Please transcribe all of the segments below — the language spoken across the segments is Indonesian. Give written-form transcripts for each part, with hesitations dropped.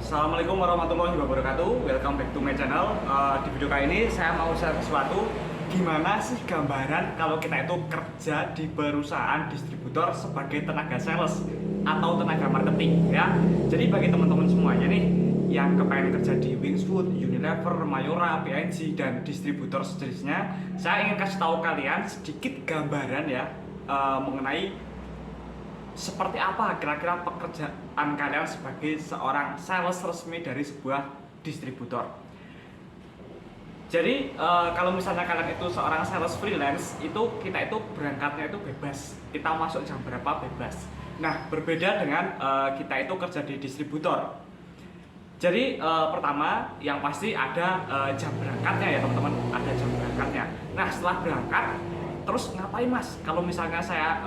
Assalamualaikum warahmatullahi wabarakatuh. Welcome back to my channel. Di video kali ini saya mau share sesuatu. Gimana sih gambaran kalau kita itu kerja di perusahaan distributor sebagai tenaga sales atau tenaga marketing ya. Jadi bagi teman-teman semuanya nih yang kepengen kerja di Wingswood, Unilever, Mayora, PNG dan distributor sejenisnya, saya ingin kasih tahu kalian sedikit gambaran ya mengenai seperti apa kira-kira pekerjaan kalian sebagai seorang sales resmi dari sebuah distributor. Jadi kalau misalnya kalian itu seorang sales freelance, itu kita itu berangkatnya itu bebas, kita masuk jam berapa bebas. Nah, berbeda dengan kita itu kerja di distributor. Jadi pertama yang pasti ada jam berangkatnya ya teman-teman, ada jam berangkatnya. Nah, setelah berangkat terus ngapain mas? Kalau misalnya saya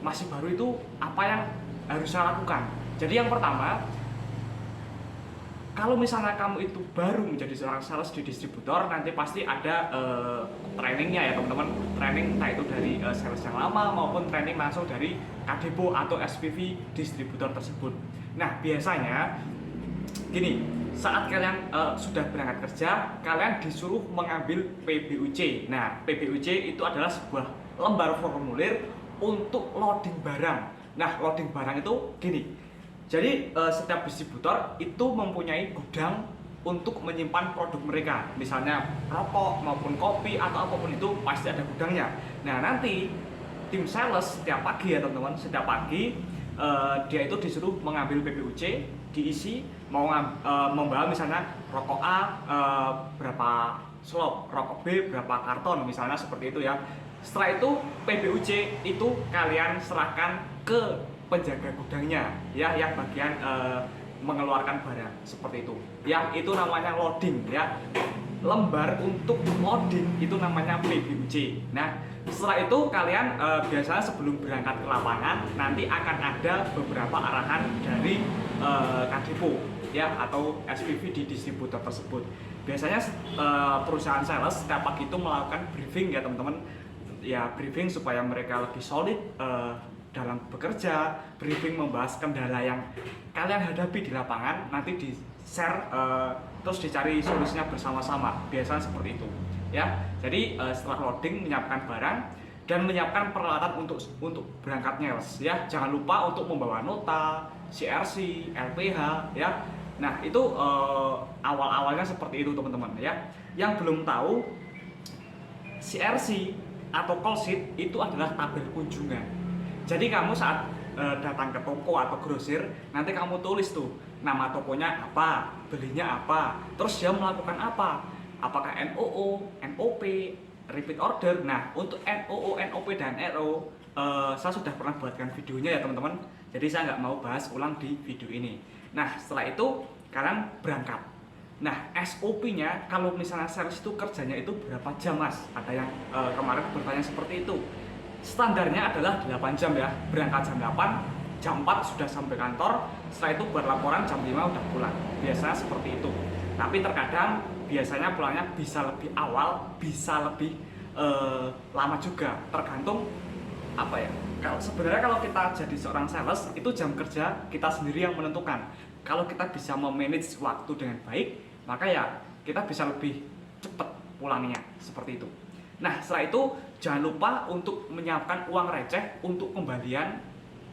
masih baru, itu apa yang harus saya lakukan? Jadi yang pertama, kalau misalnya kamu itu baru menjadi seorang sales di distributor, nanti pasti ada trainingnya ya teman-teman. Training entah itu dari sales yang lama maupun training langsung dari KDPO atau SPV distributor tersebut. Nah biasanya gini, saat kalian sudah berangkat kerja, kalian disuruh mengambil PBUC. Nah PBUC itu adalah sebuah lembar formulir untuk loading barang. Nah, loading barang itu gini. Jadi setiap distributor itu mempunyai gudang untuk menyimpan produk mereka. Misalnya rokok maupun kopi atau apapun itu pasti ada gudangnya. Nah, nanti tim sales setiap pagi ya teman-teman, setiap pagi dia itu disuruh mengambil PBUC, diisi, mau membawa misalnya rokok A berapa slop, rokok B berapa karton misalnya seperti itu ya. Setelah itu PBUC itu kalian serahkan ke penjaga gudangnya ya, yang bagian mengeluarkan barang seperti itu. Yang itu namanya loading ya. Lembar untuk loading itu namanya PBUC. Nah, setelah itu kalian biasanya sebelum berangkat ke lapangan nanti akan ada beberapa arahan dari KDPO ya atau SPV di distributor tersebut. Biasanya perusahaan sales setiap pagi itu melakukan briefing ya teman-teman. Ya briefing supaya mereka lebih solid dalam bekerja, briefing membahas kendala yang kalian hadapi di lapangan, nanti di share terus dicari solusinya bersama-sama. Biasanya seperti itu ya. Jadi setelah loading menyiapkan barang dan menyiapkan peralatan untuk berangkatnya ya. Jangan lupa untuk membawa nota, CRC, LPH ya. Nah itu awal-awalnya seperti itu teman-teman ya. Yang belum tahu, CRC atau call sheet itu adalah tabel kunjungan. Jadi kamu saat datang ke toko atau grosir, nanti kamu tulis tuh nama tokonya apa, belinya apa, terus dia melakukan apa, apakah NOO, NOP, repeat order. Nah untuk NOO, NOP dan RO saya sudah pernah buatkan videonya ya teman-teman. Jadi saya nggak mau bahas ulang di video ini. Nah setelah itu kalian berangkat. Nah, SOP-nya kalau misalnya sales itu kerjanya itu berapa jam mas? Ada yang kemarin bertanya seperti itu. Standarnya adalah 8 jam ya. Berangkat jam 8, jam 4 sudah sampai kantor. Setelah itu buat laporan jam 5 udah pulang. Biasanya seperti itu. Tapi terkadang biasanya pulangnya bisa lebih awal, bisa lebih lama juga. Tergantung apa ya. Sebenarnya kalau kita jadi seorang sales, itu jam kerja kita sendiri yang menentukan. Kalau kita bisa memanage waktu dengan baik, maka ya kita bisa lebih cepat pulangnya seperti itu. Nah setelah itu jangan lupa untuk menyiapkan uang receh untuk kembalian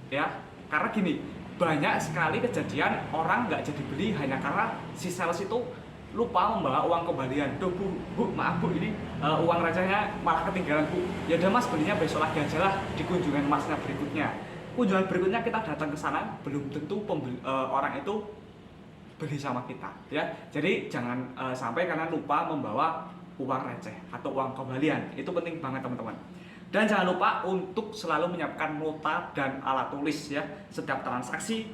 ya. Karena gini, banyak sekali kejadian orang nggak jadi beli hanya karena si sales itu lupa membawa uang kembalian. Duh bu, maaf bu, ini uang recehnya malah ketinggalan bu. Ya udah mas, belinya besok lagi aja lah di kunjungan masnya berikutnya. Kunjungan berikutnya kita datang ke sana, belum tentu orang itu beli sama kita ya. Jadi jangan sampai karena lupa membawa uang receh atau uang kembalian. Itu penting banget teman-teman. Dan jangan lupa untuk selalu menyiapkan nota dan alat tulis ya. Setiap transaksi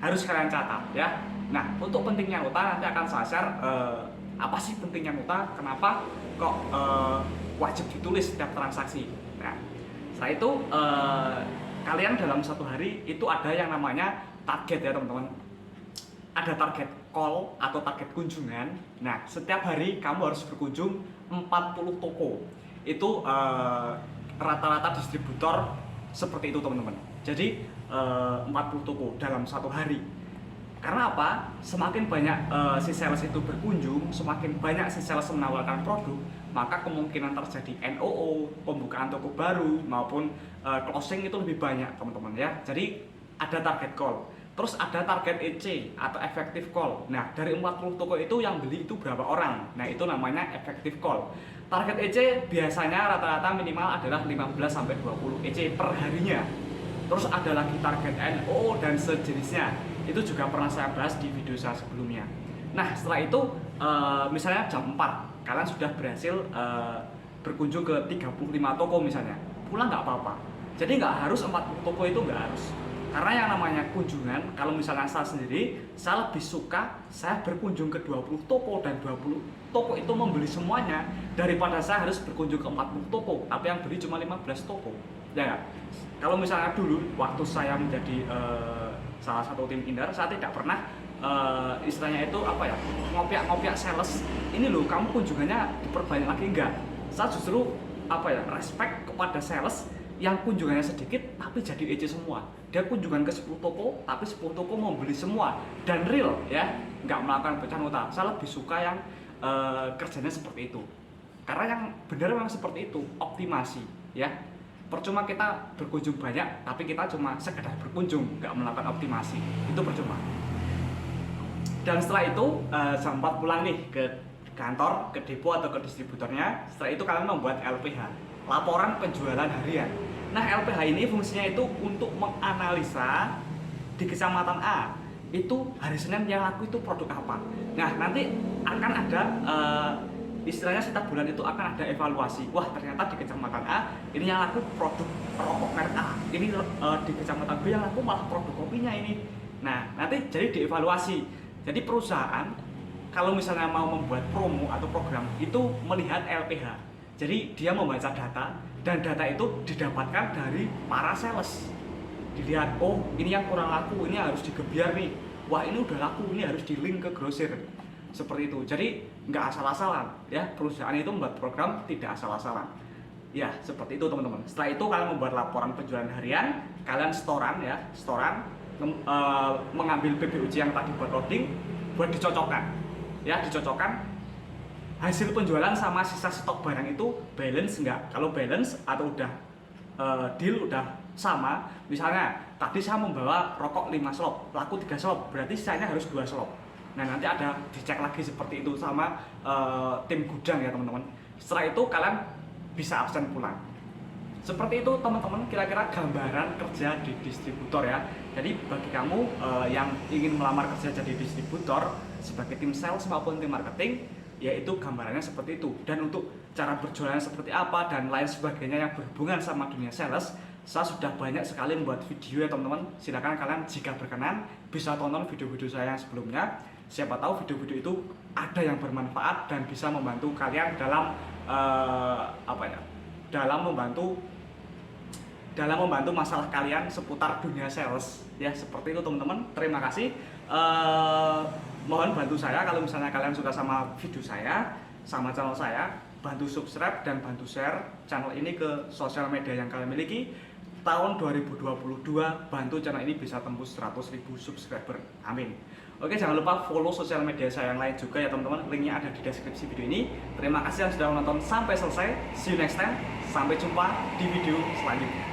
harus kalian catat ya. Nah untuk pentingnya nota nanti akan saya share apa sih pentingnya nota, kenapa kok wajib ditulis setiap transaksi. Nah setelah itu kalian dalam satu hari itu ada yang namanya target ya teman-teman. Ada target call atau target kunjungan. Nah setiap hari kamu harus berkunjung 40 toko. Itu rata-rata distributor seperti itu teman-teman. Jadi 40 toko dalam satu hari. Karena apa? Semakin banyak si sales itu berkunjung, semakin banyak si sales menawarkan produk, maka kemungkinan terjadi NOO, pembukaan toko baru maupun closing itu lebih banyak, teman-teman ya. Jadi ada target call, terus ada target EC atau effective call. Nah, dari 40 toko itu yang beli itu berapa orang? Nah, itu namanya effective call. Target EC biasanya rata-rata minimal adalah 15 sampai 20 EC per harinya. Terus ada lagi target NO dan sejenisnya. Itu juga pernah saya bahas di video saya sebelumnya. Nah, setelah itu misalnya jam 4 kalian sudah berhasil berkunjung ke 35 toko misalnya. Pulang nggak apa-apa. Jadi nggak harus 40 toko, itu nggak harus. Karena yang namanya kunjungan, kalau misalnya saya sendiri, saya lebih suka saya berkunjung ke 20 toko dan 20 toko itu membeli semuanya daripada saya harus berkunjung ke 40 toko, tapi yang beli cuma 15 toko. Ya nggak? Kalau misalnya dulu waktu saya menjadi salah satu tim Indar, saya tidak pernah istilahnya itu apa ya, ngopiak sales. Ini loh, kamu kunjungannya diperbanyak lagi, enggak. Saya justru apa ya, respect kepada sales yang kunjungannya sedikit tapi jadi EC semua. Dia kunjungan ke 10 toko tapi 10 toko mau beli semua dan real ya, nggak melakukan pecahan utang. Saya lebih suka yang kerjanya seperti itu. Karena yang benar memang seperti itu, optimasi ya. Percuma kita berkunjung banyak tapi kita cuma sekedar berkunjung, nggak melakukan optimasi, itu percuma. Dan setelah itu jam 4 pulang nih ke kantor, ke depo atau ke distributornya. Setelah itu kalian membuat LPH, laporan penjualan harian. Nah, LPH ini fungsinya itu untuk menganalisa di kecamatan A itu hari Senin yang laku itu produk apa. Nah, nanti akan ada istilahnya setiap bulan itu akan ada evaluasi. Wah, ternyata di kecamatan A ini yang laku produk rokok merek A, ini di kecamatan B yang laku malah produk kopinya ini. Nah, nanti jadi dievaluasi. Jadi perusahaan kalau misalnya mau membuat promo atau program itu melihat LPH. Jadi dia membaca data dan data itu didapatkan dari para sales. Dilihat, oh ini yang kurang laku, ini harus digebiar nih. Wah, ini udah laku, ini harus di link ke grosir. Seperti itu. Jadi nggak asal-asalan ya, perusahaan itu membuat program tidak asal-asalan. Ya, seperti itu teman-teman. Setelah itu kalian membuat laporan penjualan harian, kalian setoran ya, mengambil PBUC yang tadi buat loading, buat dicocokkan. Ya, dicocokkan hasil penjualan sama sisa stok barang itu balance enggak. Kalau balance atau udah deal udah sama, misalnya tadi saya membawa rokok 5 slop, laku 3 slop, berarti sisanya harus 2 slop. Nah, nanti ada dicek lagi seperti itu sama tim gudang ya teman-teman. Setelah itu kalian bisa absen pulang. Seperti itu teman-teman, kira-kira gambaran kerja di distributor ya. Jadi bagi kamu yang ingin melamar kerja jadi distributor sebagai tim sales maupun tim marketing, yaitu gambarannya seperti itu. Dan untuk cara berjualan seperti apa dan lain sebagainya yang berhubungan sama dunia sales, saya sudah banyak sekali membuat video ya teman-teman. Silakan kalian jika berkenan bisa tonton video-video saya yang sebelumnya. Siapa tahu video-video itu ada yang bermanfaat dan bisa membantu kalian dalam dalam membantu masalah kalian seputar dunia sales ya. Seperti itu teman-teman. Terima kasih. Mohon bantu saya kalau misalnya kalian suka sama video saya, sama channel saya, bantu subscribe dan bantu share channel ini ke sosial media yang kalian miliki. Tahun 2022 bantu channel ini bisa tembus 100.000 subscriber. Amin. Oke, jangan lupa follow sosial media saya yang lain juga ya teman-teman. Linknya ada di deskripsi video ini. Terima kasih yang sudah menonton sampai selesai. See you next time. Sampai jumpa di video selanjutnya.